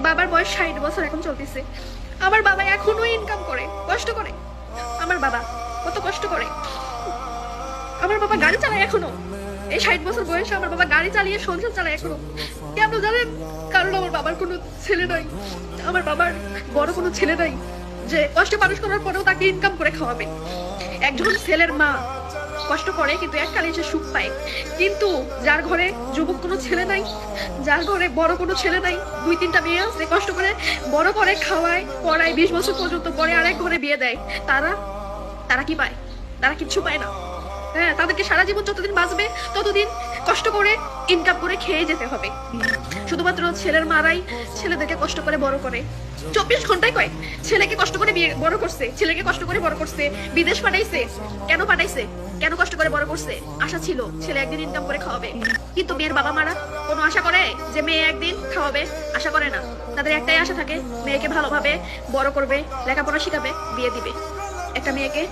বাবার বয়স 60 বছর এখন চলতেছে। আমার বাবা এখনো ইনকাম করে, কষ্ট করে। আমার বাবা কত কষ্ট করে। আমার বাবা গাড়ি চালায় এখনো। এই 60 বছর বয়সে আমার বাবা গাড়ি চালিয়ে সংসার চালায় এখনো। কেন জানেন? কারণ আমার বাবার কোনো ছেলে নাই, আমার বাবার বড় কোনো ছেলে নাই যে কষ্ট মানুষ করার পরেও তাকে ইনকাম করে খাওয়াবে। একজন ছেলের মা কষ্ট করে কিন্তু এককালে সে সুখ পায়, কিন্তু যার ঘরে যুবক কোনো ছেলে নাই, যার ঘরে বড় কোনো ছেলে নাই, 2-3টা মেয়ে আছে, কষ্ট করে বড় করে খাওয়ায় পড়ায় 20 বছর পর্যন্ত, পরে আরেক ঘরে বিয়ে দেয়, তারা কি পায়? তারা কিচ্ছু পায় না। হ্যাঁ, তাদেরকে সারা জীবন যতদিন বাঁচবে ততদিন কষ্ট করে ইনকাম করে খেয়ে যেতে হবে। শুধুমাত্র ছেলের মারাই ছেলেদেরকে কষ্ট করে বড় করে, 24 ঘন্টায় কয় ছেলেকে কষ্ট করে বড় করছে, ছেলেকে কষ্ট করে বড় করছে, বিদেশ পাঠাইছে। কেন পাঠাইছে? কেন কষ্ট করে বড় করছে? আশা ছিল ছেলে একদিন ইনকাম করে খাওয়াবে। কিন্তু মেয়ের বাবা মারা কোনো আশা করে যে মেয়ে একদিন খাওয়াবে? আশা করে না। তাদের একটাই আশা থাকে, মেয়েকে ভালোভাবে বড় করবে, লেখাপড়া শিখাবে, বিয়ে দিবে। একটা মেয়েকে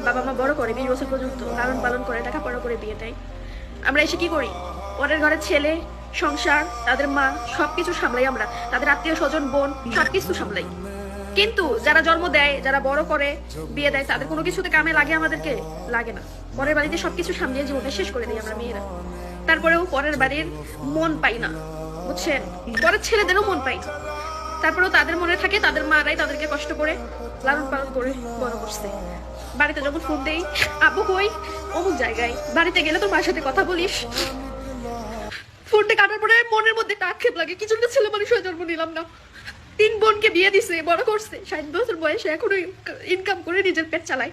বাবা মা বড় করে 20 বছর পর্যন্ত লালন পালন করে, লেখাপড়া করে বিয়ে দেয়। আমরা এসে কি করি? পরের ঘরের ছেলে, সংসার, তাদের মা সবকিছু সামলাই, আমরা তাদের আত্মীয় স্বজন, বোন সবকিছু সামলাই। কিন্তু যারা জন্ম দেয়, যারা বড় করে বিয়ে দেয়, তাদের কোনো কিছুতে কামে লাগে? আমাদেরকে লাগে না। পরের বাড়িতে সবকিছু সামলিয়ে জীবনটা শেষ করে দিই আমরা মেয়েরা। তারপরেও পরের বাড়ির মন পাই না, বুঝছেন? পরের ছেলেদেরও মন পাই না। তারপরেও তাদের মনে থাকে তাদের মারাই তাদেরকে কষ্ট করে লালন পালন করে বড় করছে। বাড়িতে যখন ফোন দেই, আব্বু কই? অমুক জায়গায়। বাড়িতে গেলে তোর মার সাথে কথা বলিস। ফোনটা কাটার পরে মনের মধ্যে একটা আক্ষেপ লাগে, কিছু একটা ছেলে মানুষ হয়ে জন্ম নিলাম না। 3 বোনকে বিয়ে দিছে, বড় করছে, 60 বছর বয়সে এখনো ইনকাম করে নিজের পেট চালায়।